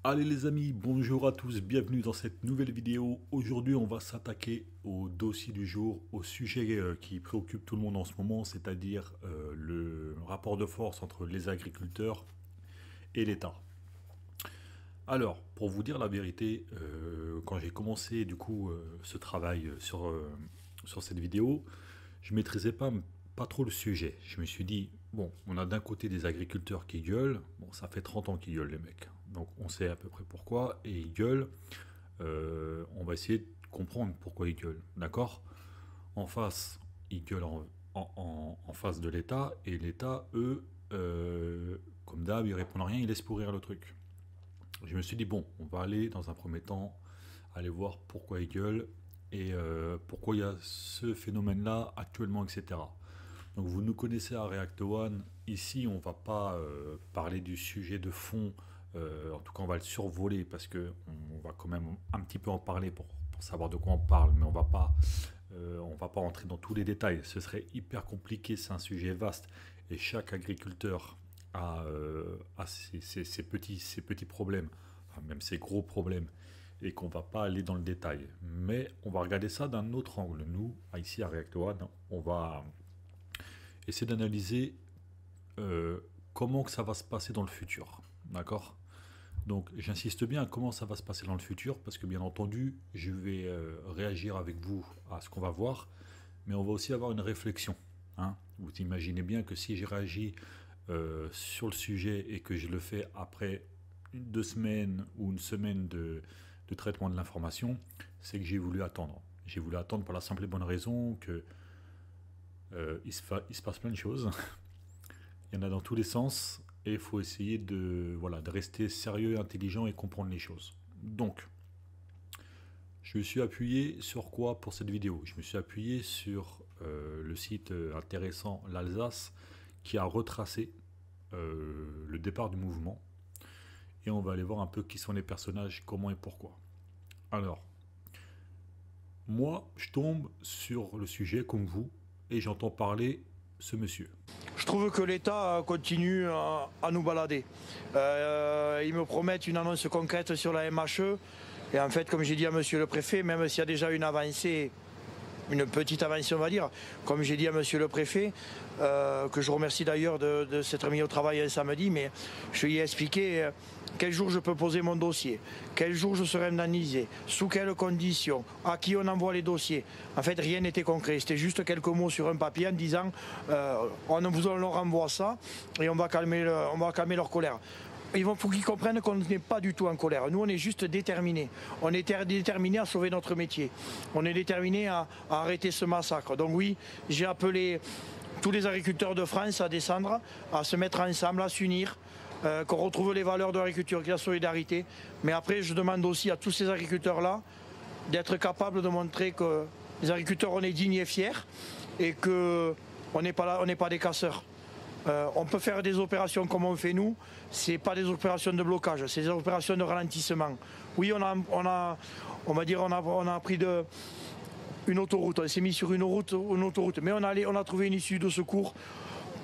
Allez les amis, bonjour à tous, bienvenue dans cette nouvelle vidéo. Aujourd'hui on va s'attaquer au dossier du jour, au sujet qui préoccupe tout le monde en ce moment, c'est-à-dire le rapport de force entre les agriculteurs et l'État. Alors, pour vous dire la vérité, quand j'ai commencé du coup ce travail sur cette vidéo, je maîtrisais pas trop le sujet. Je me suis dit, bon, on a d'un côté des agriculteurs qui gueulent, bon, ça fait 30 ans qu'ils gueulent les mecs, donc on sait à peu près pourquoi, et ils gueulent, on va essayer de comprendre pourquoi ils gueulent, d'accord? En face, ils gueulent en face de l'État, et l'État, eux, comme d'hab, ils répondent à rien, ils laissent pourrir le truc. Je me suis dit, bon, on va aller dans un premier temps, aller voir pourquoi ils gueulent, et pourquoi il y a ce phénomène-là actuellement, etc. Donc vous nous connaissez à React One. Ici, on va pas parler du sujet de fond. En tout cas, on va le survoler parce que on va quand même un petit peu en parler pour savoir de quoi on parle. Mais on va pas entrer dans tous les détails. Ce serait hyper compliqué. C'est un sujet vaste et chaque agriculteur a ses petits problèmes, enfin, même ses gros problèmes, et qu'on va pas aller dans le détail. Mais on va regarder ça d'un autre angle. Nous, ici à React One, on va essayer d'analyser euh, comment que ça va se passer dans le futur. D'accord? Donc j'insiste bien à comment ça va se passer dans le futur, parce que bien entendu, je vais réagir avec vous à ce qu'on va voir, mais on va aussi avoir une réflexion. Hein. Vous imaginez bien que si j'ai réagi sur le sujet et que je le fais après 2 semaines ou une semaine de traitement de l'information, c'est que j'ai voulu attendre. J'ai voulu attendre pour la simple et bonne raison que il se passe plein de choses. Il y en a dans tous les sens et il faut essayer voilà, de rester sérieux, intelligent et comprendre les choses. Donc, je me suis appuyé sur quoi pour cette vidéo? Je me suis appuyé sur le site intéressant l'Alsace qui a retracé le départ du mouvement et on va aller voir un peu qui sont les personnages, comment et pourquoi. Alors, moi, je tombe sur le sujet comme vous et j'entends parler ce monsieur. Je trouve que l'État continue à nous balader. Ils me promettent une annonce concrète sur la MHE. Et en fait, comme j'ai dit à monsieur le préfet, même s'il y a déjà une avancée, une petite avancée on va dire, comme j'ai dit à monsieur le préfet, que je remercie d'ailleurs de s'être mis au travail un samedi, mais je lui ai expliqué quel jour je peux poser mon dossier, quel jour je serai indemnisé, sous quelles conditions, à qui on envoie les dossiers. En fait, rien n'était concret, c'était juste quelques mots sur un papier en disant on leur renvoie ça et on va calmer leur colère. Il faut qu'ils comprennent qu'on n'est pas du tout en colère. Nous, on est juste déterminés. On est déterminés à sauver notre métier. On est déterminés à arrêter ce massacre. Donc oui, j'ai appelé tous les agriculteurs de France à descendre, à se mettre ensemble, à s'unir, qu'on retrouve les valeurs de l'agriculture et de la solidarité. Mais après, je demande aussi à tous ces agriculteurs-là d'être capables de montrer que les agriculteurs, on est dignes et fiers et qu'on n'est pas là, on n'est pas des casseurs. On peut faire des opérations comme on fait nous, c'est pas des opérations de blocage, c'est des opérations de ralentissement. Oui, on a pris une autoroute, on s'est mis sur une autoroute, mais on a trouvé une issue de secours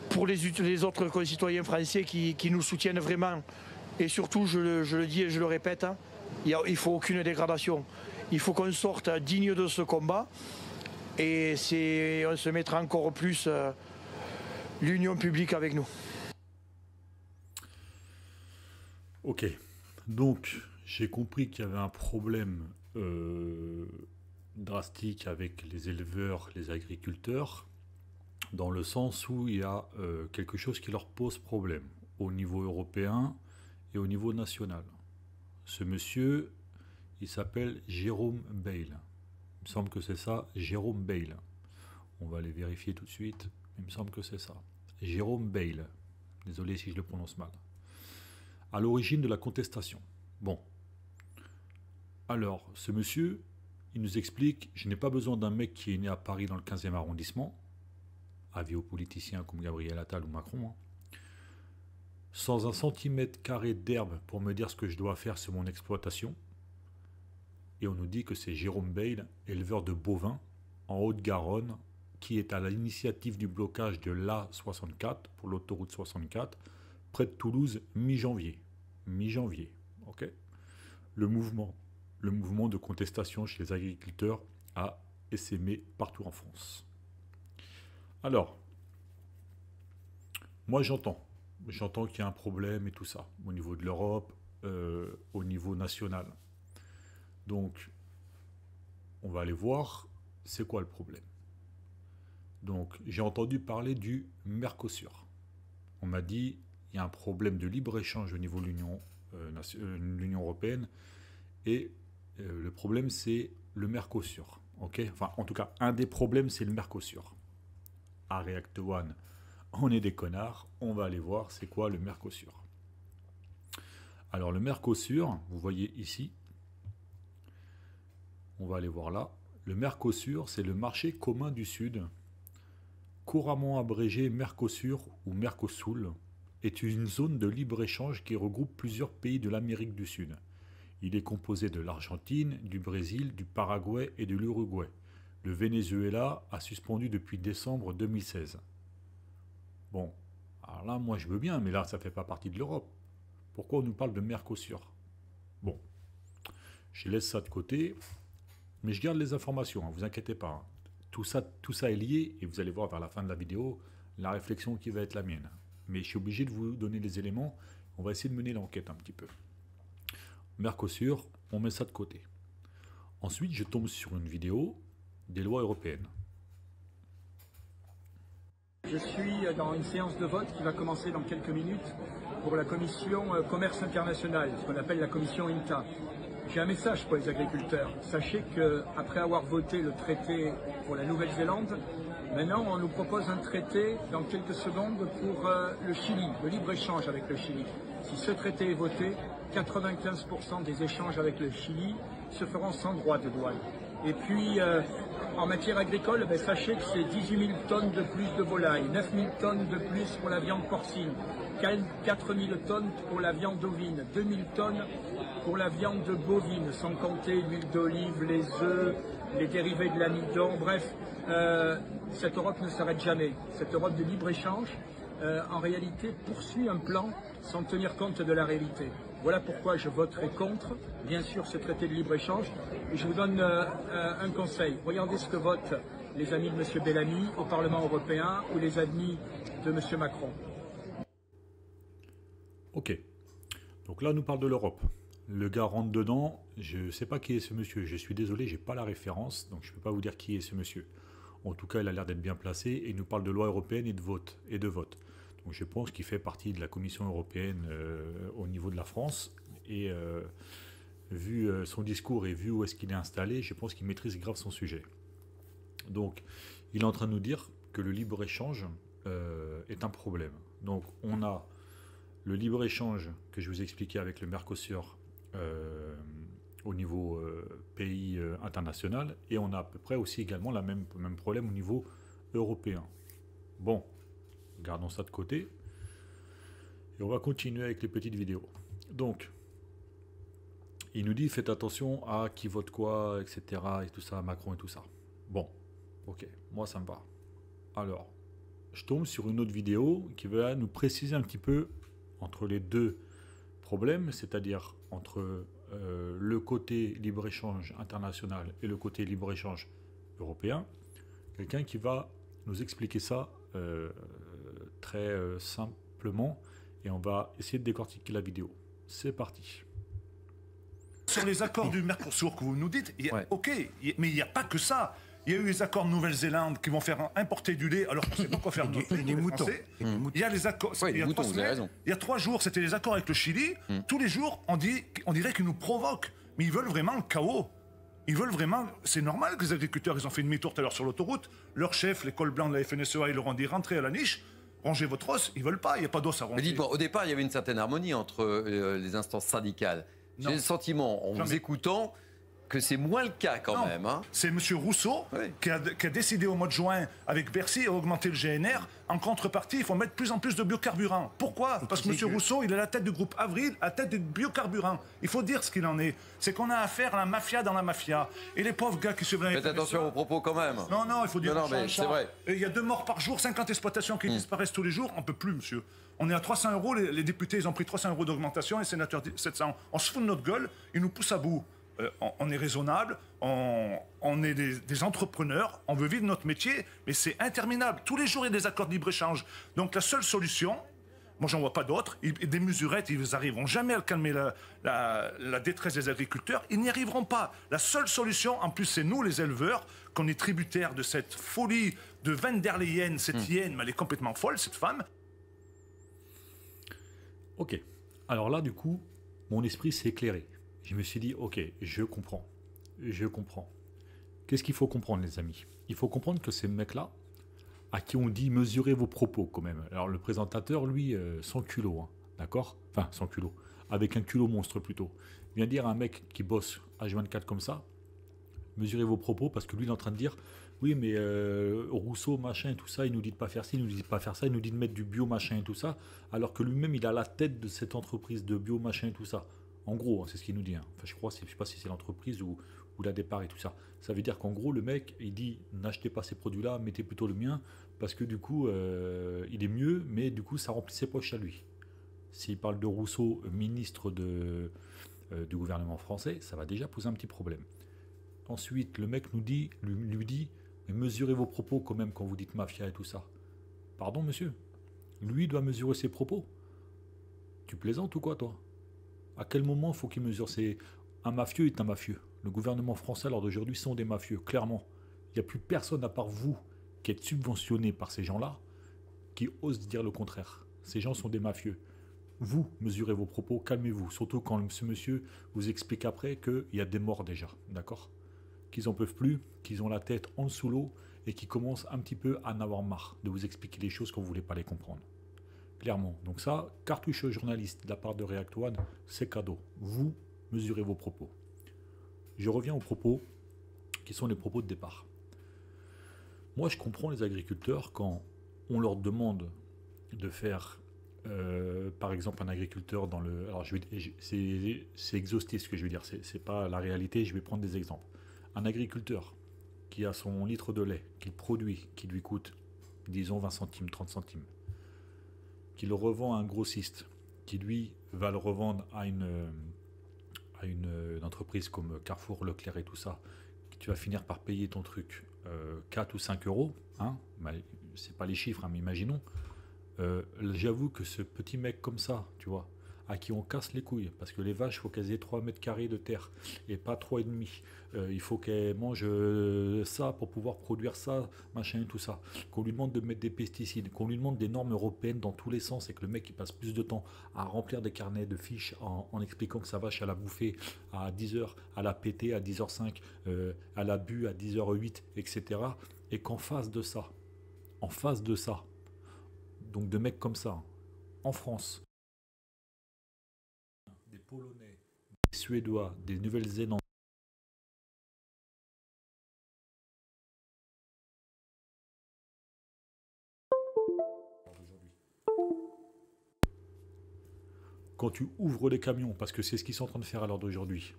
pour les autres concitoyens français qui nous soutiennent vraiment. Et surtout, je le dis et je le répète, hein, il ne faut aucune dégradation. Il faut qu'on sorte digne de ce combat et on se mettra encore plus l'union publique avec nous. Ok, donc j'ai compris qu'il y avait un problème drastique avec les éleveurs, les agriculteurs, dans le sens où il y a quelque chose qui leur pose problème au niveau européen et au niveau national. Ce monsieur, il s'appelle Jérôme Bale. Il me semble que c'est ça, Jérôme Bale. On va aller vérifier tout de suite. Il me semble que c'est ça. Jérôme Bale. Désolé si je le prononce mal. À l'origine de la contestation. Bon. Alors, ce monsieur, il nous explique, je n'ai pas besoin d'un mec qui est né à Paris dans le 15e arrondissement, avis aux politiciens comme Gabriel Attal ou Macron, hein, sans un centimètre carré d'herbe pour me dire ce que je dois faire sur mon exploitation. Et on nous dit que c'est Jérôme Bale, éleveur de bovins, en Haute-Garonne, qui est à l'initiative du blocage de l'A64, pour l'autoroute 64, près de Toulouse, mi-janvier. Mi-janvier, ok. le mouvement de contestation chez les agriculteurs a essaimé partout en France. Alors, moi j'entends qu'il y a un problème et tout ça, au niveau de l'Europe, au niveau national. Donc, on va aller voir c'est quoi le problème. Donc, j'ai entendu parler du Mercosur. On m'a dit il y a un problème de libre-échange au niveau de l'Union européenne et le problème c'est le Mercosur. Okay, enfin, en tout cas, un des problèmes c'est le Mercosur. À React One, on est des connards, on va aller voir c'est quoi le Mercosur. Alors le Mercosur, vous voyez ici, on va aller voir là, le Mercosur c'est le marché commun du Sud, couramment abrégé Mercosur ou Mercosul, est une zone de libre-échange qui regroupe plusieurs pays de l'Amérique du Sud. Il est composé de l'Argentine, du Brésil, du Paraguay et de l'Uruguay. Le Venezuela a suspendu depuis décembre 2016. Bon, alors là, moi je veux bien, mais là, ça ne fait pas partie de l'Europe. Pourquoi on nous parle de Mercosur? Bon, je laisse ça de côté, mais je garde les informations, ne vous inquiétez pas. Hein. Tout ça est lié, et vous allez voir vers la fin de la vidéo, la réflexion qui va être la mienne. Mais je suis obligé de vous donner les éléments, on va essayer de mener l'enquête un petit peu. Mercosur, on met ça de côté. Ensuite, je tombe sur une vidéo des lois européennes. Je suis dans une séance de vote qui va commencer dans quelques minutes pour la commission commerce international, ce qu'on appelle la commission INTA. J'ai un message pour les agriculteurs. Sachez qu'après avoir voté le traité pour la Nouvelle-Zélande, maintenant on nous propose un traité dans quelques secondes pour le Chili, le libre-échange avec le Chili. Si ce traité est voté, 95% des échanges avec le Chili se feront sans droit de douane. Et puis, en matière agricole, sachez que c'est 18 000 tonnes de plus de volailles, 9 000 tonnes de plus pour la viande porcine, 4 000 tonnes pour la viande ovine, 2 000 tonnes pour la viande bovine, sans compter l'huile d'olive, les œufs, les dérivés de l'amidon. Bref, cette Europe ne s'arrête jamais. Cette Europe de libre-échange, en réalité, poursuit un plan sans tenir compte de la réalité. Voilà pourquoi je voterai contre, bien sûr, ce traité de libre-échange. Et je vous donne un conseil. Regardez ce que votent les amis de M. Bellamy au Parlement européen ou les amis de M. Macron. Ok. Donc là, on nous parle de l'Europe. Le gars rentre dedans. Je ne sais pas qui est ce monsieur. Je suis désolé, je n'ai pas la référence. Donc je ne peux pas vous dire qui est ce monsieur. En tout cas, il a l'air d'être bien placé. Et il nous parle de loi européenne et de vote. Donc je pense qu'il fait partie de la Commission européenne au niveau de la France. Et vu son discours et vu où est-ce qu'il est installé, je pense qu'il maîtrise grave son sujet. Donc il est en train de nous dire que le libre-échange est un problème. Donc on a le libre-échange que je vous ai expliqué avec le Mercosur au niveau pays international. Et on a à peu près aussi également le même problème au niveau européen. Bon. Gardons ça de côté. Et on va continuer avec les petites vidéos. Donc, il nous dit, faites attention à qui vote quoi, etc. Et tout ça, Macron et tout ça. Bon, ok, moi ça me va. Alors, je tombe sur une autre vidéo qui va nous préciser un petit peu entre les deux problèmes, c'est-à-dire entre le côté libre-échange international et le côté libre-échange européen. Quelqu'un qui va nous expliquer ça très simplement et on va essayer de décortiquer la vidéo. C'est parti. Sur les accords du Mercosur que vous nous dites, ok, mais il n'y a pas que ça. Il y a eu les accords de Nouvelle-Zélande qui vont faire importer du lait alors qu'on ne sait pas quoi faire des moutons. Il y a les accords. Il y a 3 jours, c'était les accords avec le Chili. Tous les jours, on dirait qu'ils nous provoquent. Mais ils veulent vraiment le chaos. Ils veulent vraiment... C'est normal que les agriculteurs, ils ont fait demi-tour tout à l'heure sur l'autoroute. Leur chef, les cols blancs de la FNSEA, ils leur ont dit rentrez à la niche, rongez votre os. Ils veulent pas, il n'y a pas d'os à ronger. Mais dites-moi, au départ, il y avait une certaine harmonie entre les instances syndicales. J'ai le sentiment, en vous écoutant, que c'est moins le cas quand même. Hein. C'est M. Rousseau qui a décidé au mois de juin avec Bercy d'augmenter le GNR. En contrepartie, il faut mettre de plus en plus de biocarburants. Pourquoi? Parce que M. Rousseau, il est à la tête du groupe Avril, à la tête du biocarburant. Il faut dire ce qu'il en est. C'est qu'on a affaire à la mafia dans la mafia. Et les pauvres gars qui se veulent... Faites attention aux propos quand même. Non, non, il faut dire... Non, mais c'est vrai. Il y a 2 morts par jour, 50 exploitations qui disparaissent tous les jours. On ne peut plus, monsieur. On est à 300 €. Les députés, ils ont pris 300 € d'augmentation. Les sénateurs, 700. On se fout de notre gueule. Ils nous poussent à bout. On est raisonnable, on est des entrepreneurs, on veut vivre notre métier, mais c'est interminable. Tous les jours, il y a des accords de libre-échange. Donc la seule solution, moi j'en vois pas d'autres, des mesurettes, ils n'arriveront jamais à calmer la détresse des agriculteurs, ils n'y arriveront pas. La seule solution, en plus c'est nous les éleveurs, qu'on est tributaires de cette folie de Van der Leyen, cette hyène, mais elle est complètement folle cette femme. Ok, alors là du coup, mon esprit s'est éclairé. Je me suis dit, ok, je comprends. Je comprends. Qu'est-ce qu'il faut comprendre, les amis? Il faut comprendre que ces mecs-là, à qui on dit mesurez vos propos quand même. Alors le présentateur, lui, sans culot, hein, d'accord? Enfin, sans culot. Avec un culot monstre plutôt. Il vient dire à un mec qui bosse H24 comme ça, mesurez vos propos, parce que lui, il est en train de dire, oui, mais Rousseau, machin, et tout ça, il nous dit de pas faire ci, il nous dit de pas faire ça, il nous dit de mettre du bio, machin, et tout ça, alors que lui-même, il a la tête de cette entreprise de bio, machin, et tout ça. En gros, hein, c'est ce qu'il nous dit. Hein. Enfin, je crois, je ne sais pas si c'est l'entreprise ou la départ et tout ça. Ça veut dire qu'en gros, le mec, il dit n'achetez pas ces produits-là, mettez plutôt le mien, parce que du coup, il est mieux, mais du coup, ça remplit ses poches à lui. S'il parle de Rousseau, ministre du gouvernement français, ça va déjà poser un petit problème. Ensuite, le mec lui dit mais mesurez vos propos quand même quand vous dites mafia et tout ça. Pardon, monsieur? Lui doit mesurer ses propos. Tu plaisantes ou quoi, toi? À quel moment il faut qu'il mesure? Un mafieux est un mafieux. Le gouvernement français, à l'heure d'aujourd'hui, sont des mafieux, clairement. Il n'y a plus personne à part vous qui êtes subventionné par ces gens-là qui ose dire le contraire. Ces gens sont des mafieux. Vous mesurez vos propos, calmez-vous. Surtout quand ce monsieur vous explique après qu'il y a des morts déjà, d'accord? Qu'ils n'en peuvent plus, qu'ils ont la tête en dessous l'eau et qu'ils commencent un petit peu à en avoir marre de vous expliquer les choses quand vous ne voulez pas les comprendre. Clairement. Donc ça, cartouche journaliste de la part de React One, c'est cadeau. Vous mesurez vos propos. Je reviens aux propos qui sont les propos de départ. Moi, je comprends les agriculteurs quand on leur demande de faire, par exemple, un agriculteur dans le... Alors, c'est exhaustif ce que je veux dire, c'est pas la réalité, je vais prendre des exemples. Un agriculteur qui a son litre de lait, qu'il produit, qui lui coûte, disons, 20 centimes, 30 centimes, qui le revend à un grossiste, qui lui va le revendre à une entreprise comme Carrefour, Leclerc et tout ça, tu vas finir par payer ton truc 4 ou 5 euros, hein, c'est pas les chiffres, hein, mais imaginons, j'avoue que ce petit mec comme ça, tu vois, à qui on casse les couilles, parce que les vaches, il faut qu'elles aient 3 mètres carrés de terre, et pas 3,5. Il faut qu'elles mangent ça pour pouvoir produire ça, machin, tout ça. Qu'on lui demande de mettre des pesticides, qu'on lui demande des normes européennes dans tous les sens, et que le mec il passe plus de temps à remplir des carnets de fiches en expliquant que sa vache, elle a bouffé à 10h, elle a pété à 10h05, elle a bu à 10h08, etc. Et qu'en face de ça, donc de mecs comme ça, en France, des Polonais, des Suédois, des Nouvelle-Zélandais, quand tu ouvres les camions, parce que c'est ce qu'ils sont en train de faire à l'heure d'aujourd'hui,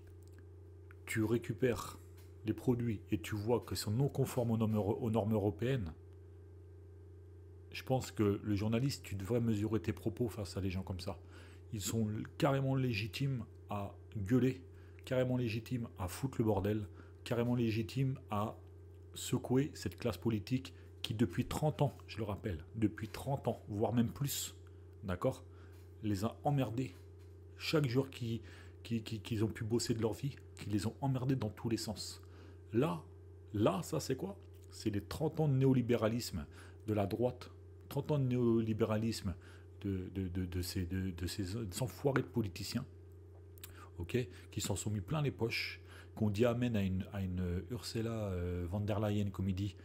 tu récupères les produits et tu vois qu'ils sont non conformes aux normes européennes, je pense que le journaliste, tu devrais mesurer tes propos face à des gens comme ça. Ils sont carrément légitimes à gueuler, carrément légitimes à foutre le bordel, carrément légitimes à secouer cette classe politique qui, depuis 30 ans, je le rappelle, depuis 30 ans, voire même plus, d'accord, les a emmerdés. Chaque jour qu'ils ont pu bosser de leur vie, qu'ils les ont emmerdés dans tous les sens. Là, ça c'est quoi? C'est les 30 ans de néolibéralisme de la droite, 30 ans de néolibéralisme de ces enfoirés de politiciens, okay, qui s'en sont mis plein les poches, qu'on dit amen à une Ursula von der Leyen, comme il dit,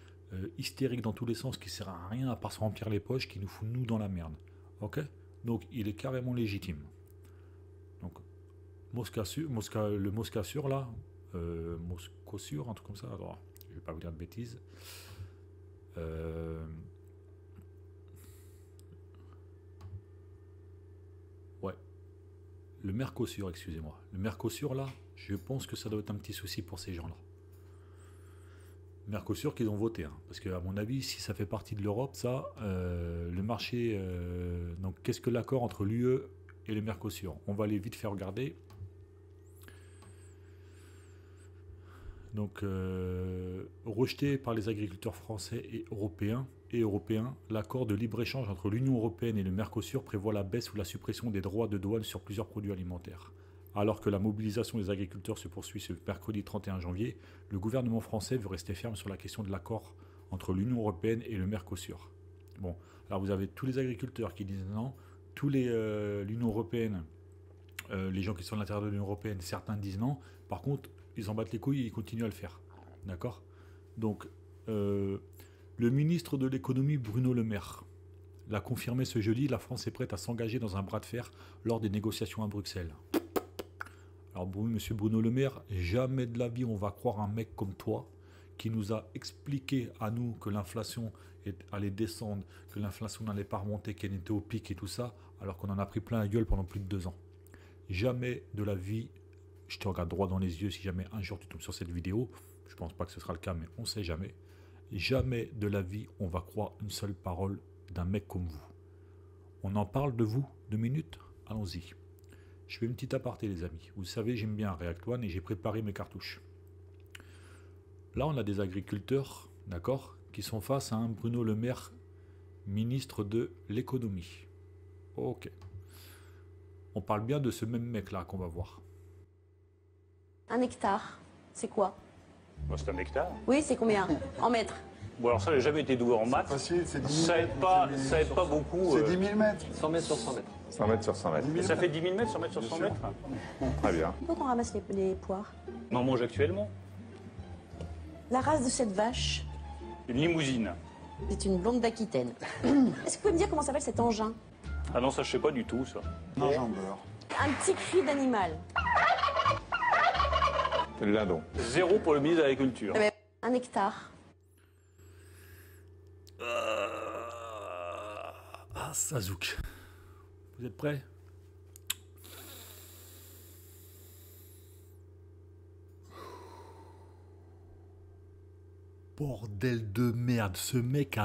hystérique dans tous les sens, qui sert à rien à part se remplir les poches, qui nous fout nous dans la merde. Ok? Donc il est carrément légitime. Donc le Moscassure là, Moscosur, un truc comme ça. Alors, je vais pas vous dire de bêtises. Ouais. Le Mercosur, excusez-moi. Le Mercosur, là, je pense que ça doit être un petit souci pour ces gens-là. Mercosur qu'ils ont voté, hein, parce qu'à mon avis, si ça fait partie de l'Europe, ça, le marché... donc, qu'est-ce que l'accord entre l'UE et le Mercosur? On va aller vite faire regarder. Donc, rejeté par les agriculteurs français et européens, l'accord de libre-échange entre l'Union européenne et le Mercosur prévoit la baisse ou la suppression des droits de douane sur plusieurs produits alimentaires. Alors que la mobilisation des agriculteurs se poursuit ce mercredi 31 janvier, le gouvernement français veut rester ferme sur la question de l'accord entre l'Union européenne et le Mercosur. Bon, alors vous avez tous les agriculteurs qui disent non, tous l'Union européenne, les gens qui sont à l'intérieur de l'Union européenne, certains disent non. Par contre, ils en battent les couilles et ils continuent à le faire. D'accord? Donc, le ministre de l'économie, Bruno Le Maire, l'a confirmé ce jeudi, la France est prête à s'engager dans un bras de fer lors des négociations à Bruxelles. Alors, monsieur Bruno Le Maire, jamais de la vie on va croire un mec comme toi qui nous a expliqué à nous que l'inflation allait descendre, que l'inflation n'allait pas remonter, qu'elle était au pic et tout ça, alors qu'on en a pris plein la gueule pendant plus de 2 ans. Jamais de la vie, je te regarde droit dans les yeux si jamais un jour tu tombes sur cette vidéo, je pense pas que ce sera le cas, mais on sait jamais. Jamais de la vie on va croire une seule parole d'un mec comme vous. On en parle de vous 2 minutes? Allons-y. Je fais une petite aparté les amis. Vous savez, j'aime bien React One et j'ai préparé mes cartouches. Là, on a des agriculteurs, d'accord, qui sont face à un Bruno Le Maire, ministre de l'économie. Ok. On parle bien de ce même mec-là qu'on va voir. Un hectare, c'est quoi? Bon, c'est un hectare. Oui, c'est combien? En mètres? Bon, alors ça, j'ai jamais été doué en maths. Facile, c'est 10 000 Ça aide pas beaucoup. C'est 10 000 mètres. 100 mètres sur 100 mètres. 100 mètres sur 100 mètres. Et ça fait 10 000 mètres, 100 mètres sur 100 mètres. Très bien. Quand on ramasse les poires? On en mange actuellement. La race de cette vache, Une limousine. c'est une blonde d'Aquitaine. Est-ce que vous pouvez me dire comment s'appelle cet engin? Ah non, ça, je sais pas du tout, ça. Un jambeur. Un petit cri d'animal. C'est le ladon. 0 pour le ministre de l'Agriculture. Eh ben, un hectare. Sazouk. Vous êtes prêts? Bordel de merde, ce mec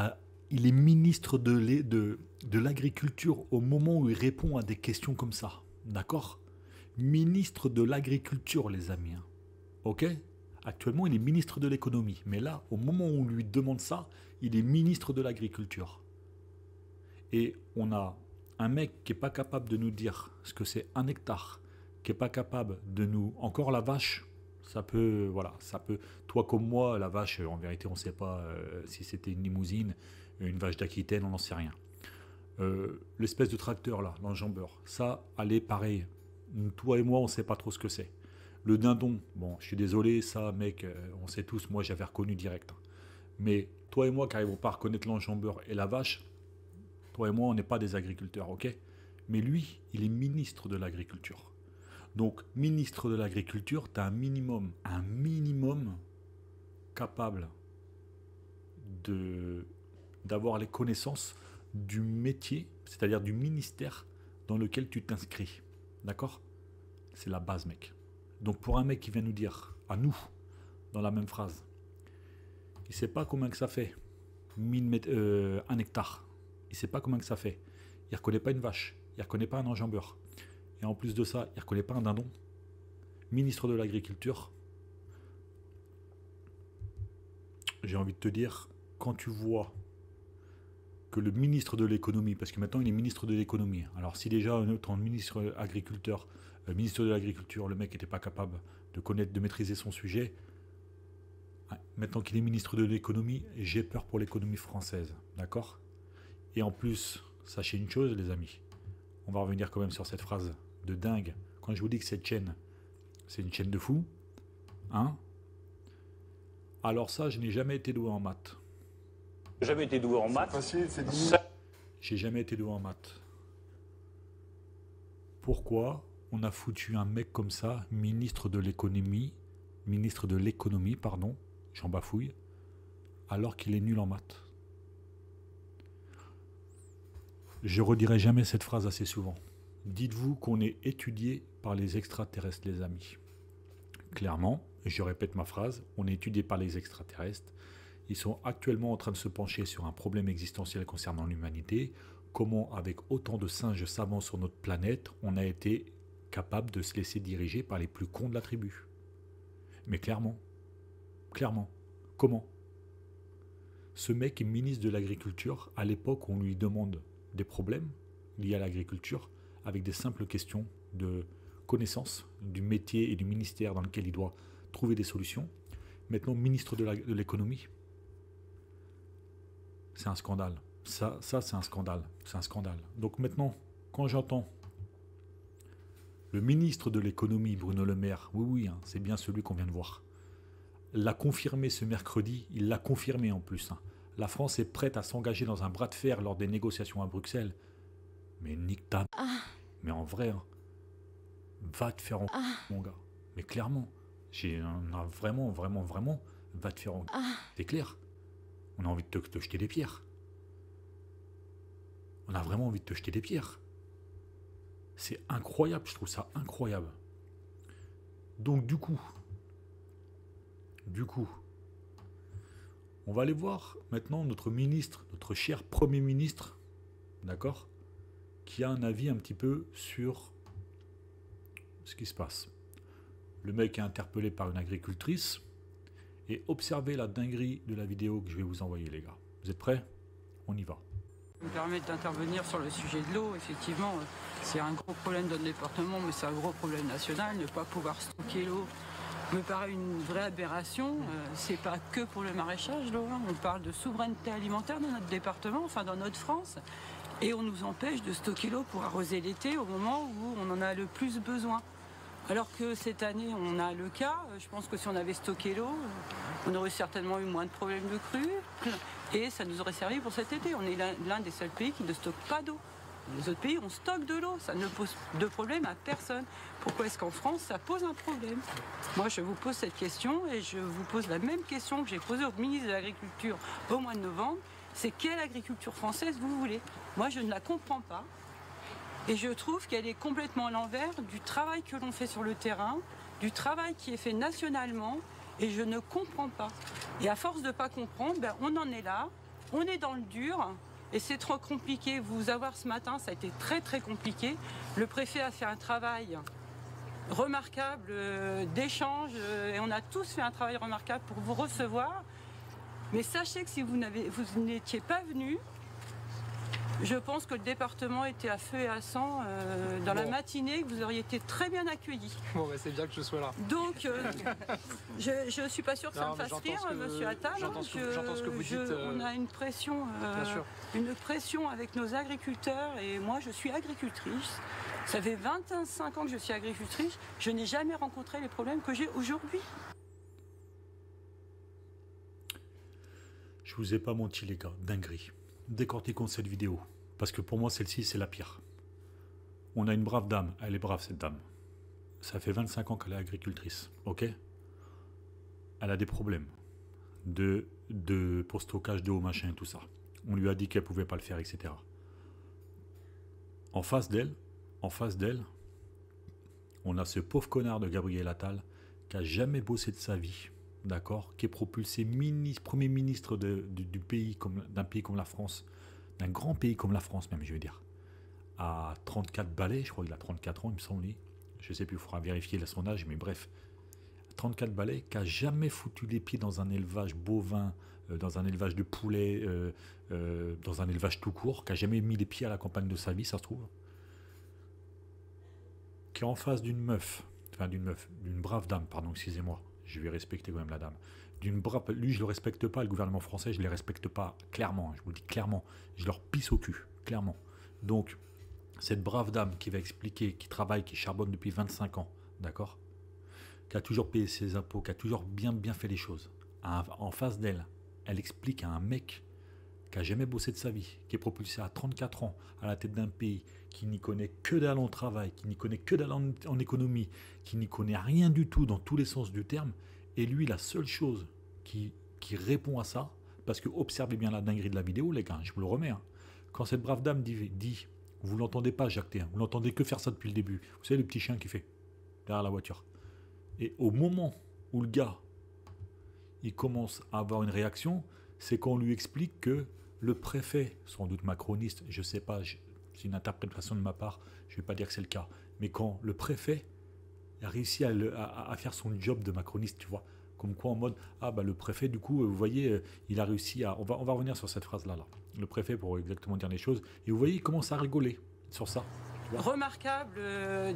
il est ministre de l'agriculture au moment où il répond à des questions comme ça. D'accord? Ministre de l'agriculture, les amis. Hein. Ok? Actuellement, il est ministre de l'économie. Mais là, au moment où on lui demande ça, il est ministre de l'agriculture. Et on a un mec qui n'est pas capable de nous dire ce que c'est un hectare, qui n'est pas capable de nous... Encore la vache, ça peut... Voilà, ça peut... Toi comme moi, la vache, en vérité, on ne sait pas si c'était une limousine, une vache d'Aquitaine, on n'en sait rien. L'espèce de tracteur là, l'enjambeur, ça, allez, pareil. Toi et moi, on ne sait pas trop ce que c'est. Le dindon, bon, je suis désolé, ça, mec, on sait tous, moi, j'avais reconnu direct. Mais toi et moi, qui n'arrivons pas à reconnaître l'enjambeur et la vache, toi et moi, on n'est pas des agriculteurs, ok? Mais lui, il est ministre de l'agriculture. Donc, ministre de l'agriculture, tu as un minimum capable d'avoir les connaissances du métier, c'est-à-dire du ministère dans lequel tu t'inscris. D'accord? C'est la base, mec. Donc, pour un mec qui vient nous dire, à nous, dans la même phrase, il ne sait pas combien que ça fait, 1 hectare. Il ne sait pas combien que ça fait. Il ne reconnaît pas une vache. Il ne reconnaît pas un enjambeur. Et en plus de ça, il ne reconnaît pas un dindon. Ministre de l'Agriculture. J'ai envie de te dire, quand tu vois que le ministre de l'économie, parce que maintenant il est ministre de l'économie, alors si déjà un autre ministre ministre de l'Agriculture, le mec n'était pas capable de connaître, de maîtriser son sujet, maintenant qu'il est ministre de l'économie, j'ai peur pour l'économie française. D'accord? Et en plus, sachez une chose, les amis, on va revenir quand même sur cette phrase de dingue. Quand je vous dis que cette chaîne, c'est une chaîne de fous, hein? Alors ça, je n'ai jamais été doué en maths. Jamais été doué en maths. Facile, c'est 10 000. J'ai jamais été doué en maths. Pourquoi on a foutu un mec comme ça, ministre de l'économie, ministre de l'économie, pardon, j'en bafouille, alors qu'il est nul en maths. Je redirai jamais cette phrase assez souvent. Dites-vous qu'on est étudié par les extraterrestres, les amis. Clairement, je répète ma phrase, on est étudié par les extraterrestres. Ils sont actuellement en train de se pencher sur un problème existentiel concernant l'humanité. Comment, avec autant de singes savants sur notre planète, on a été capable de se laisser diriger par les plus cons de la tribu. Mais clairement, comment? Ce mec est ministre de l'Agriculture à l'époque où on lui demande des problèmes liés à l'agriculture avec des simples questions de connaissance du métier et du ministère dans lequel il doit trouver des solutions. Maintenant, ministre de l'économie, c'est un scandale. Ça c'est un scandale. C'est un scandale. Donc maintenant, quand j'entends le ministre de l'économie, Bruno Le Maire, oui, hein, c'est bien celui qu'on vient de voir, l'a confirmé ce mercredi, il l'a confirmé en plus. Hein. La France est prête à s'engager dans un bras de fer lors des négociations à Bruxelles. Mais nique ta... Mais en vrai, hein, va te faire en... mon gars. Mais clairement, on a vraiment, va te faire en... C'est clair. On a envie de te jeter des pierres. On a vraiment envie de te jeter des pierres. C'est incroyable, je trouve ça incroyable. Donc du coup, on va aller voir maintenant notre ministre, notre cher Premier ministre, d'accord, qui a un avis un petit peu sur ce qui se passe. Le mec est interpellé par une agricultrice et observez la dinguerie de la vidéo que je vais vous envoyer, les gars. Vous êtes prêts? On y va. Me permettre d'intervenir sur le sujet de l'eau, effectivement, c'est un gros problème dans le département, mais c'est un gros problème national. Ne pas pouvoir stocker l'eau me paraît une vraie aberration. C'est pas que pour le maraîchage, l'eau. Hein. On parle de souveraineté alimentaire dans notre département, enfin dans notre France, et on nous empêche de stocker l'eau pour arroser l'été au moment où on en a le plus besoin. Alors que cette année, on a le cas. Je pense que si on avait stocké l'eau, on aurait certainement eu moins de problèmes de crue. Et ça nous aurait servi pour cet été. On est l'un des seuls pays qui ne stocke pas d'eau. Les autres pays, on stocke de l'eau. Ça ne pose de problème à personne. Pourquoi est-ce qu'en France, ça pose un problème? Moi, je vous pose cette question et je vous pose la même question que j'ai posée au ministre de l'Agriculture au mois de novembre. C'est quelle agriculture française vous voulez? Moi, je ne la comprends pas. Et je trouve qu'elle est complètement à l'envers du travail que l'on fait sur le terrain, du travail qui est fait nationalement, et je ne comprends pas. Et à force de ne pas comprendre, ben on en est là, on est dans le dur, et c'est trop compliqué. Vous avoir ce matin, ça a été très compliqué. Le préfet a fait un travail remarquable d'échange, et on a tous fait un travail remarquable pour vous recevoir. Mais sachez que si vous n'étiez pas venu, je pense que le département était à feu et à sang dans la matinée, que vous auriez été très bien accueillis. Bon, bah, c'est bien que je sois là. Donc, je ne suis pas sûre que ça me fasse rire, monsieur Attal. J'entends ce que vous dites. On a une pression avec nos agriculteurs, et moi, je suis agricultrice. Ça fait 25 ans que je suis agricultrice. Je n'ai jamais rencontré les problèmes que j'ai aujourd'hui. Je vous ai pas menti, les gars, dinguerie. Décortiquons cette vidéo, parce que pour moi celle-ci c'est la pire. On a une brave dame, elle est brave cette dame. Ça fait 25 ans qu'elle est agricultrice, ok? Elle a des problèmes pour stockage d'eau, machin, tout ça. On lui a dit qu'elle pouvait pas le faire, etc. En face d'elle, on a ce pauvre connard de Gabriel Attal qui a jamais bossé de sa vie. D'accord, qui est propulsé Premier ministre du pays, d'un pays comme la France, d'un grand pays comme la France même, je veux dire, à 34 balais, je crois qu'il a 34 ans, il me semble, je ne sais plus, il faudra vérifier son âge, mais bref, 34 balais, qui n'a jamais foutu les pieds dans un élevage bovin, dans un élevage de poulet, dans un élevage tout court, qui n'a jamais mis les pieds à la campagne de sa vie, ça se trouve, qui est en face d'une brave dame, pardon, excusez-moi, je vais respecter quand même la dame. Lui, je le respecte pas, le gouvernement français, je ne les respecte pas, clairement, je vous le dis clairement, je leur pisse au cul, clairement. Donc, cette brave dame qui va expliquer, qui travaille, qui charbonne depuis 25 ans, d'accord, qui a toujours payé ses impôts, qui a toujours bien fait les choses, en face d'elle, elle explique à un mec qui n'a jamais bossé de sa vie, qui est propulsé à 34 ans à la tête d'un pays, qui n'y connaît que dalle en travail, qui n'y connaît que dalle en économie, qui n'y connaît rien du tout dans tous les sens du terme, et lui, la seule chose qui répond à ça, parce que observez bien la dinguerie de la vidéo, les gars, je vous le remets, hein. Quand cette brave dame dit vous l'entendez pas jacter, hein, vous l'entendez que faire ça depuis le début, vous savez le petit chien qui fait derrière la voiture. Et au moment où le gars, il commence à avoir une réaction, c'est quand on lui explique que le préfet, sans doute macroniste, je sais pas, c'est une interprétation de ma part, je vais pas dire que c'est le cas, mais quand le préfet a réussi à faire son job de macroniste, tu vois, comme quoi en mode, ah bah le préfet du coup, vous voyez, il a réussi à... On va revenir sur cette phrase-là, là. Le préfet pour exactement dire les choses, et vous voyez, il commence à rigoler sur ça. Remarquable,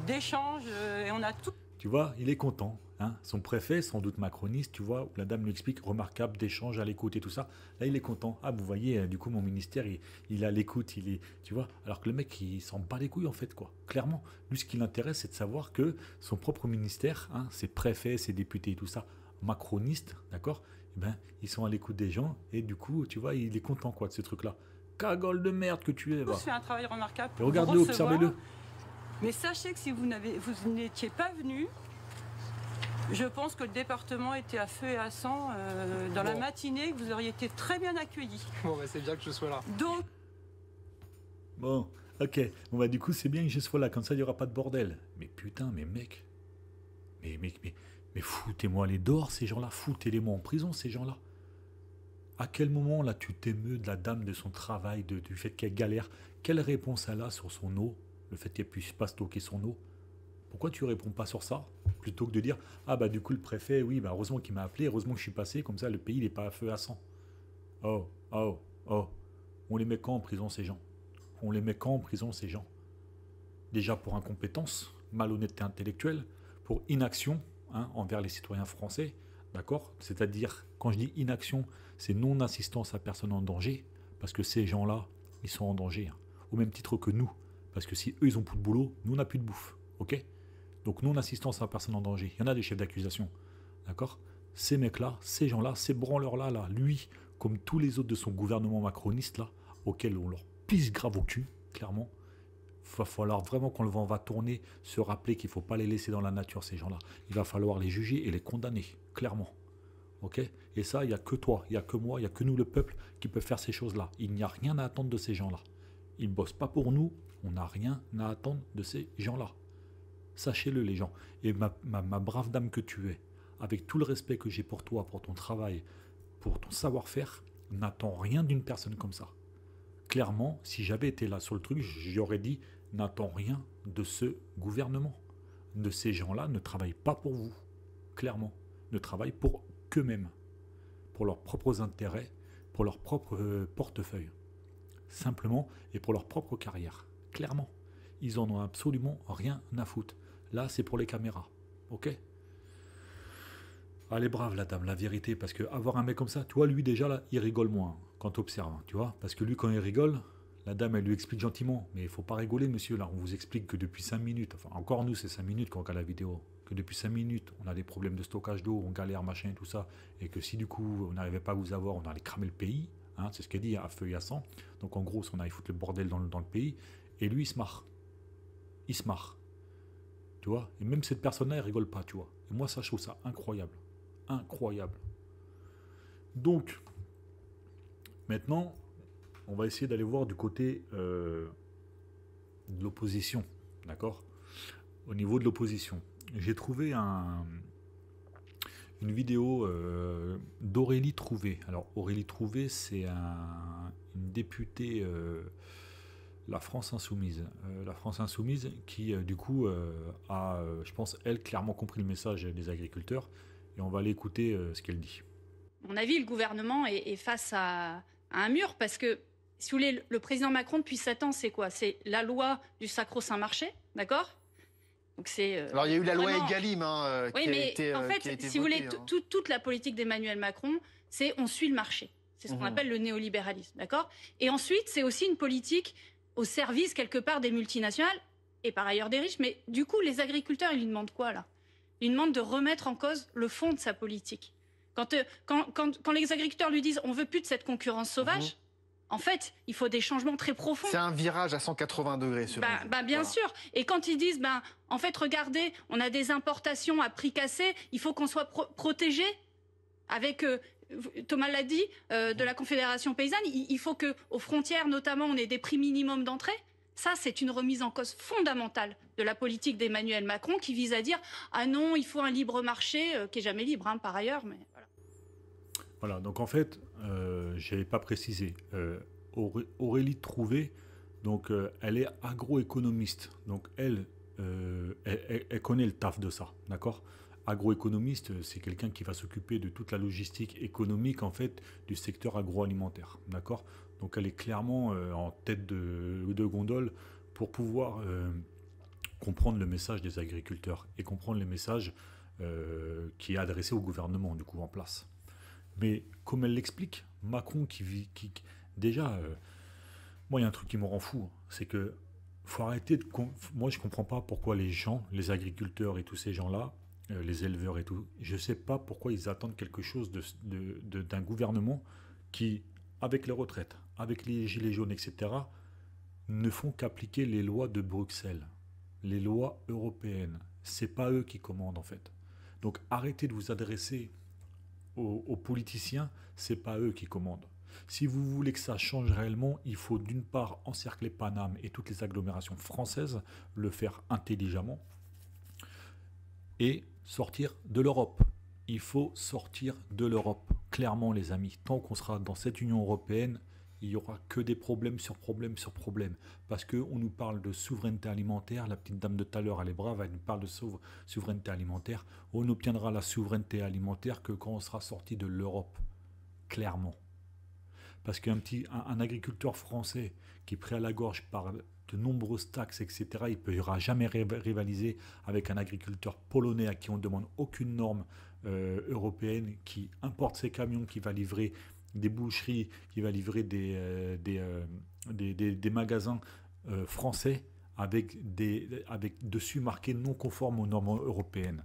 d'échange, et on a tout... Tu vois, il est content. Hein. Son préfet, sans doute macroniste, tu vois, où la dame lui explique remarquable, d'échange, à l'écoute et tout ça. Là, il est content. Ah, vous voyez, du coup, mon ministère, il est à l'écoute, il est, tu vois. Alors que le mec, il s'en bat les couilles, en fait, quoi. Clairement. Lui, ce qui l'intéresse, c'est de savoir que son propre ministère, hein, ses préfets, ses députés et tout ça, macronistes, d'accord, eh ben, ils sont à l'écoute des gens. Et du coup, tu vois, il est content, quoi, de ce truc-là. Cagole de merde que tu es, va. Vous fait un travail remarquable. Regardez-le, observez-le. Mais sachez que si vous n'étiez pas venu, je pense que le département était à feu et à sang dans la matinée, que vous auriez été très bien accueillis. Bon, bah, c'est bien que je sois là. Donc... Bon, ok. Bon, bah, du coup, c'est bien que je sois là, comme ça, il n'y aura pas de bordel. Mais putain, mais mec. Mais foutez-moi les dehors, ces gens-là. Foutez-les-moi en prison, ces gens-là. À quel moment, là, tu t'émeus de la dame, de son travail, du fait qu'elle galère? Quelle réponse elle a sur son eau? Le fait qu'elle puisse pas stocker son eau? Pourquoi tu réponds pas sur ça? Plutôt que de dire, ah bah du coup le préfet, oui, bah heureusement qu'il m'a appelé, heureusement que je suis passé, comme ça le pays n'est pas à feu à sang. Oh. On les met quand en prison ces gens? On les met quand en prison ces gens? Déjà pour incompétence, malhonnêteté intellectuelle, pour inaction, hein, envers les citoyens français, d'accord? C'est-à-dire, quand je dis inaction, c'est non-assistance à personne en danger, parce que ces gens-là, ils sont en danger, hein, au même titre que nous. Parce que si eux, ils ont plus de boulot, nous, on n'a plus de bouffe. Ok? Donc, non-assistance à personne en danger. Il y en a des chefs d'accusation. D'accord? Ces mecs-là, ces gens-là, ces branleurs-là, là, lui, comme tous les autres de son gouvernement macroniste, là, auquel on leur pisse grave au cul, clairement, il va falloir vraiment, quand le vent va tourner, se rappeler qu'il ne faut pas les laisser dans la nature, ces gens-là. Il va falloir les juger et les condamner, clairement. Ok? Et ça, il n'y a que toi, il n'y a que moi, il n'y a que nous, le peuple, qui peut faire ces choses-là. Il n'y a rien à attendre de ces gens-là. Ils ne bossent pas pour nous. On n'a rien à attendre de ces gens-là. Sachez-le, les gens. Et ma brave dame que tu es, avec tout le respect que j'ai pour toi, pour ton travail, pour ton savoir-faire, n'attends rien d'une personne comme ça. Clairement, si j'avais été là sur le truc, j'aurais dit, n'attends rien de ce gouvernement. De ces gens-là ne travaillent pas pour vous. Clairement. Ne travaillent pour qu'eux-mêmes. Pour leurs propres intérêts, pour leur propre portefeuille. Simplement, et pour leur propre carrière. Clairement, ils en ont absolument rien à foutre. Là, c'est pour les caméras, ok? Elle est brave, la dame, la vérité, parce que avoir un mec comme ça, tu vois, lui déjà, là, il rigole moins, quand tu observes, tu vois? Parce que lui, quand il rigole, la dame, elle lui explique gentiment, mais il faut pas rigoler, monsieur, là, on vous explique que depuis 5 minutes, enfin, encore nous, c'est 5 minutes quand on regarde la vidéo, que depuis 5 minutes, on a des problèmes de stockage d'eau, on galère, machin, et tout ça, et que si, du coup, on n'arrivait pas à vous avoir, on allait cramer le pays, hein, c'est ce qu'elle dit, à feu et à sang, donc en gros, on allait foutre le bordel dans le pays. Et lui, il se marre. Il se marre. Tu vois? Et même cette personne-là, elle rigole pas, tu vois. Et moi, ça, je trouve ça incroyable. Incroyable. Donc, maintenant, on va essayer d'aller voir du côté de l'opposition. D'accord? Au niveau de l'opposition. J'ai trouvé une vidéo d'Aurélie Trouvé. Alors, Aurélie Trouvé, c'est une députée... La France Insoumise. La France Insoumise qui, du coup, a, je pense, elle, clairement compris le message des agriculteurs. Et on va aller écouter ce qu'elle dit. À mon avis, le gouvernement est face à un mur parce que, si vous voulez, le président Macron, depuis 7 ans, c'est quoi? C'est la loi du sacro-saint marché, d'accord? Donc c'est. Alors il y a eu la loi vraiment... Egalim oui, mais en fait, qui a été si vous voulez, votée, hein. toute la politique d'Emmanuel Macron, c'est on suit le marché. C'est ce qu'on appelle le néolibéralisme, d'accord? Et ensuite, c'est aussi une politique au service, quelque part, des multinationales et par ailleurs des riches. Mais du coup, les agriculteurs, ils lui demandent quoi, là? Ils lui demandent de remettre en cause le fond de sa politique. Quand les agriculteurs lui disent « on veut plus de cette concurrence sauvage En fait, il faut des changements très profonds. C'est un virage à 180 degrés, selon vous. Bien sûr. Et quand ils disent, en fait, regardez, on a des importations à prix cassé, il faut qu'on soit protégé avec... Thomas l'a dit, de la Confédération paysanne, il faut qu'aux frontières, notamment, on ait des prix minimums d'entrée. Ça, c'est une remise en cause fondamentale de la politique d'Emmanuel Macron qui vise à dire « Ah non, il faut un libre marché qui est jamais libre, hein, par ailleurs. » mais voilà. Voilà, donc en fait, je n'avais pas précisé. Aurélie Trouvé, donc, elle est agroéconomiste. Donc elle connaît le taf de ça, d'accord? Agroéconomiste, c'est quelqu'un qui va s'occuper de toute la logistique économique en fait du secteur agroalimentaire, d'accord? Donc elle est clairement en tête de gondole pour pouvoir comprendre le message des agriculteurs et comprendre les messages qui est adressé au gouvernement du coup en place. Mais comme elle l'explique, Macron déjà, moi il y a un truc qui me rend fou, c'est que faut arrêter de... Moi je comprends pas pourquoi les gens, les agriculteurs et tous ces gens-là, les éleveurs et tout, je ne sais pas pourquoi ils attendent quelque chose d'un gouvernement qui, avec les retraites, avec les gilets jaunes, etc., ne font qu'appliquer les lois de Bruxelles, les lois européennes. C'est pas eux qui commandent en fait. Donc arrêtez de vous adresser aux politiciens, c'est pas eux qui commandent. Si vous voulez que ça change réellement, il faut d'une part encercler Paname et toutes les agglomérations françaises, le faire intelligemment, et sortir de l'Europe. Il faut sortir de l'Europe. Clairement, les amis, tant qu'on sera dans cette Union européenne, il n'y aura que des problèmes sur problèmes sur problèmes. Parce qu'on nous parle de souveraineté alimentaire. La petite dame de tout à l'heure, elle est brave, elle nous parle de souveraineté alimentaire. On obtiendra la souveraineté alimentaire que quand on sera sorti de l'Europe. Clairement. Parce qu'un agriculteur français qui est pris à la gorge par de nombreuses taxes, etc., il ne pourra jamais rivaliser avec un agriculteur polonais à qui on ne demande aucune norme européenne, qui importe ses camions, qui va livrer des boucheries, qui va livrer des magasins français avec dessus marqué non conforme aux normes européennes.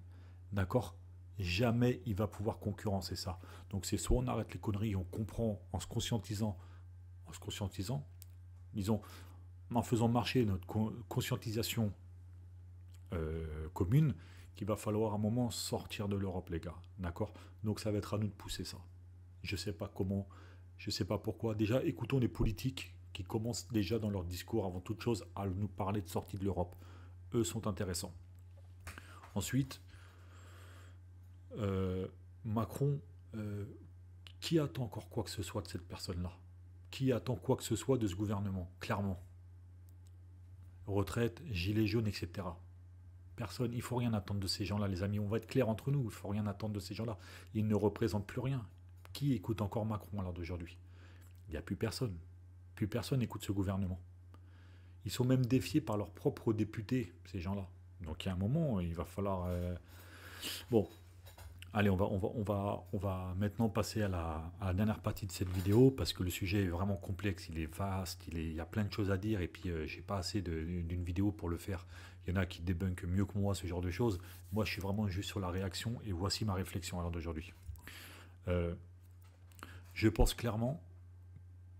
D'accord ? Jamais il va pouvoir concurrencer ça. Donc c'est soit on arrête les conneries, on comprend en se conscientisant, disons, en faisant marcher notre conscientisation commune, qu'il va falloir à un moment sortir de l'Europe, les gars. D'accord ? Donc ça va être à nous de pousser ça. Je ne sais pas comment, je ne sais pas pourquoi. Déjà, écoutons les politiques qui commencent déjà dans leur discours, avant toute chose, à nous parler de sortie de l'Europe. Eux sont intéressants. Ensuite, Macron, qui attend encore quoi que ce soit de cette personne-là? Qui attend quoi que ce soit de ce gouvernement? Clairement. Retraite, gilets jaunes, etc. Personne, il ne faut rien attendre de ces gens-là, les amis. On va être clair entre nous, il ne faut rien attendre de ces gens-là. Ils ne représentent plus rien. Qui écoute encore Macron à l'heure d'aujourd'hui? Il n'y a plus personne. Plus personne écoute ce gouvernement. Ils sont même défiés par leurs propres députés, ces gens-là. Donc il y a un moment, il va falloir... Bon, allez, on va maintenant passer à la dernière partie de cette vidéo, parce que le sujet est vraiment complexe, il est vaste, il y a plein de choses à dire, et puis j'ai pas assez d'une vidéo pour le faire. Il y en a qui débunkent mieux que moi ce genre de choses. Moi, je suis vraiment juste sur la réaction, et voici ma réflexion à l'heure d'aujourd'hui. Je pense clairement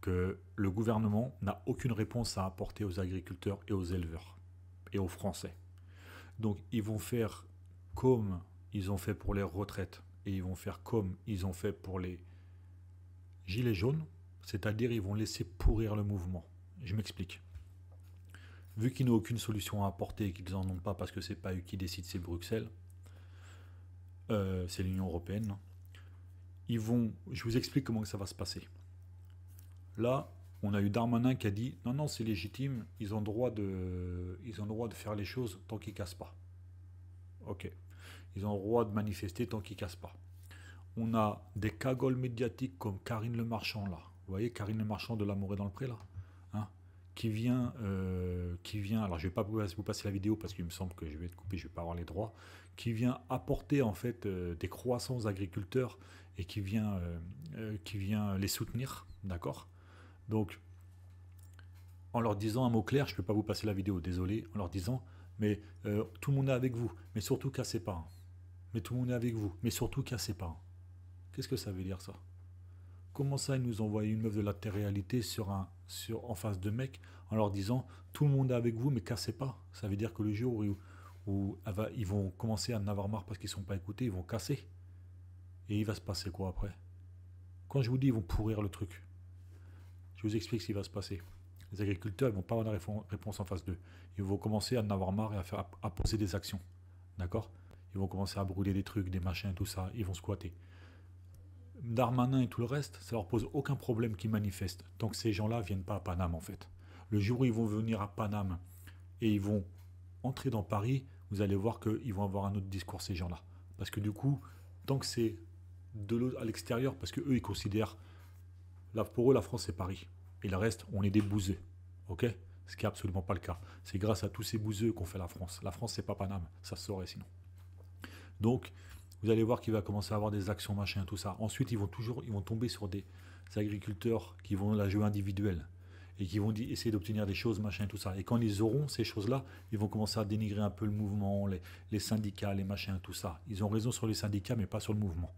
que le gouvernement n'a aucune réponse à apporter aux agriculteurs et aux éleveurs, et aux Français. Donc, ils vont faire comme ils ont fait pour les retraites, et ils vont faire comme ils ont fait pour les gilets jaunes, c'est-à-dire ils vont laisser pourrir le mouvement. Je m'explique. Vu qu'ils n'ont aucune solution à apporter et qu'ils n'en ont pas parce que c'est pas eux qui décident, c'est Bruxelles, c'est l'Union européenne, je vous explique comment ça va se passer. Là, on a eu Darmanin qui a dit non, non, c'est légitime, ils ont le droit de faire les choses tant qu'ils cassent pas. Ok. Ils ont le droit de manifester tant qu'ils ne cassent pas. On a des cagoles médiatiques comme Karine Le Marchand, là. Vous voyez, Karine Le Marchand de L'Amour est dans le pré, là, hein, qui vient, alors je ne vais pas vous passer la vidéo parce qu'il me semble que je vais être coupé, je ne vais pas avoir les droits, qui vient apporter en fait des croissants aux agriculteurs et qui vient les soutenir, d'accord? Donc, en leur disant un mot clair, je ne peux pas vous passer la vidéo, désolé, en leur disant, mais tout le monde est avec vous, mais surtout cassez pas. Mais tout le monde est avec vous, mais surtout cassez pas. Qu'est-ce que ça veut dire ça? comment ça, ils nous envoient une meuf de la télé-réalité en face de mecs en leur disant tout le monde est avec vous, mais cassez pas. Ça veut dire que le jour où ils vont commencer à en avoir marre parce qu'ils ne sont pas écoutés, ils vont casser. Et il va se passer quoi après? Quand je vous dis ils vont pourrir le truc, je vous explique ce qui va se passer. Les agriculteurs ne vont pas avoir la réponse en face d'eux. Ils vont commencer à en avoir marre et à poser des actions. D'accord? Ils vont commencer à brûler des trucs, des machins, tout ça. Ils vont squatter. Darmanin et tout le reste, ça leur pose aucun problème qu'ils manifestent. Tant que ces gens-là ne viennent pas à Paname, en fait. Le jour où ils vont venir à Paname et ils vont entrer dans Paris, vous allez voir qu'ils vont avoir un autre discours, ces gens-là. Parce que du coup, tant que c'est à l'extérieur, parce qu'eux, ils considèrent, là, pour eux, la France, c'est Paris. Et le reste, on est des bouseux. Ok? Ce qui n'est absolument pas le cas. C'est grâce à tous ces bouseux qu'on fait la France. La France, c'est pas Paname. Ça se saurait sinon. Donc, vous allez voir qu'il va commencer à avoir des actions, machin, tout ça. Ensuite, ils vont tomber sur des agriculteurs qui vont la jouer individuelle et qui vont essayer d'obtenir des choses, machin, tout ça. Et quand ils auront ces choses-là, ils vont commencer à dénigrer un peu le mouvement, les syndicats, les machins, tout ça. Ils ont raison sur les syndicats, mais pas sur le mouvement.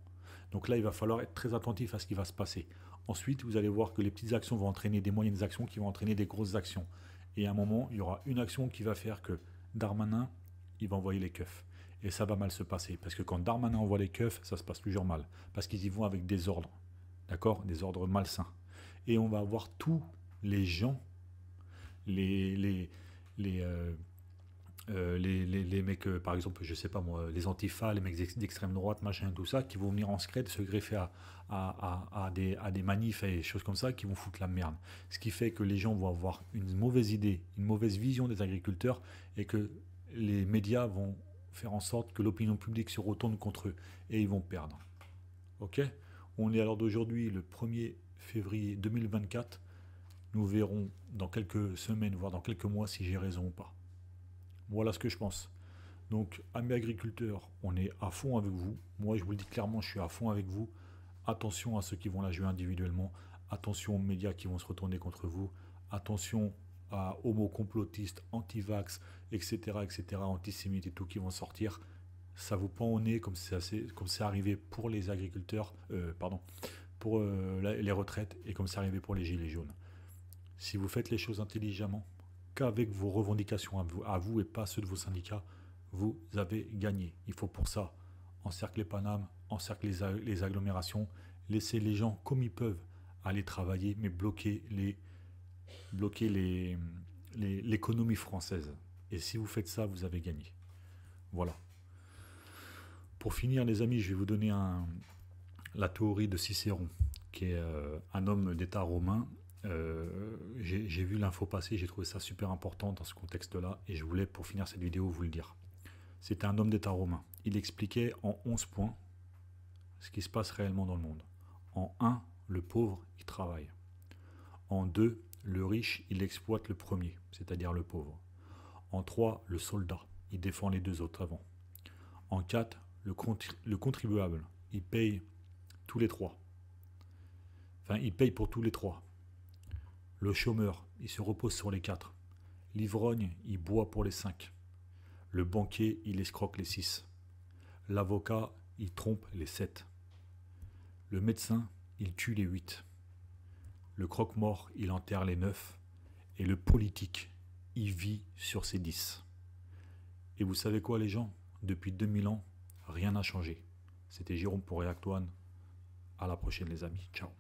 Donc là, il va falloir être très attentif à ce qui va se passer. Ensuite, vous allez voir que les petites actions vont entraîner des moyennes actions qui vont entraîner des grosses actions. Et à un moment, il y aura une action qui va faire que Darmanin, il va envoyer les keufs. Et ça va mal se passer. Parce que quand Darmanin envoie les keufs, ça se passe toujours mal. Parce qu'ils y vont avec des ordres. D'accord? Des ordres malsains. Et on va avoir tous les gens, les mecs, par exemple, je sais pas moi, les antifas, les mecs d'extrême droite, machin, tout ça, qui vont venir en secret se greffer à des manifs et des choses comme ça, qui vont foutre la merde. Ce qui fait que les gens vont avoir une mauvaise idée, une mauvaise vision des agriculteurs, et que les médias vont faire en sorte que l'opinion publique se retourne contre eux, et ils vont perdre. Ok? On est alors d'aujourd'hui, le 1er février 2024, nous verrons dans quelques semaines, voire dans quelques mois, si j'ai raison ou pas. Voilà ce que je pense. Donc, amis agriculteurs, on est à fond avec vous. Moi, je vous le dis clairement, je suis à fond avec vous. Attention à ceux qui vont la jouer individuellement. Attention aux médias qui vont se retourner contre vous. Attention à homo-complotistes, anti-vax, etc., antisémites et tout qui vont sortir. Ça vous pend au nez comme c'est arrivé pour les agriculteurs, pour les retraites et comme c'est arrivé pour les gilets jaunes. Si vous faites les choses intelligemment, qu'avec vos revendications à vous et pas ceux de vos syndicats, vous avez gagné. Il faut pour ça encercler Paname, encercler les agglomérations, laisser les gens comme ils peuvent aller travailler, mais bloquer l'économie française. Et si vous faites ça, vous avez gagné. Voilà. Pour finir, les amis, je vais vous donner la théorie de Cicéron, qui est un homme d'État romain. J'ai vu l'info passer, j'ai trouvé ça super important dans ce contexte-là, et je voulais, pour finir cette vidéo, vous le dire. C'était un homme d'État romain. Il expliquait en 11 points ce qui se passe réellement dans le monde. En 1, le pauvre, il travaille. En 2, le riche, il exploite le premier, c'est-à-dire le pauvre. En 3, le soldat, il défend les deux autres avant. En 4, le contribuable, il paye tous les trois. Enfin, il paye pour tous les trois. Le chômeur, il se repose sur les 4. L'ivrogne, il boit pour les 5. Le banquier, il escroque les 6. L'avocat, il trompe les 7. Le médecin, il tue les 8. Le croque-mort, il enterre les 9. Et le politique, il vit sur ses 10. Et vous savez quoi, les gens? Depuis 2000 ans, rien n'a changé. C'était Jérôme pour React One. À la prochaine, les amis. Ciao.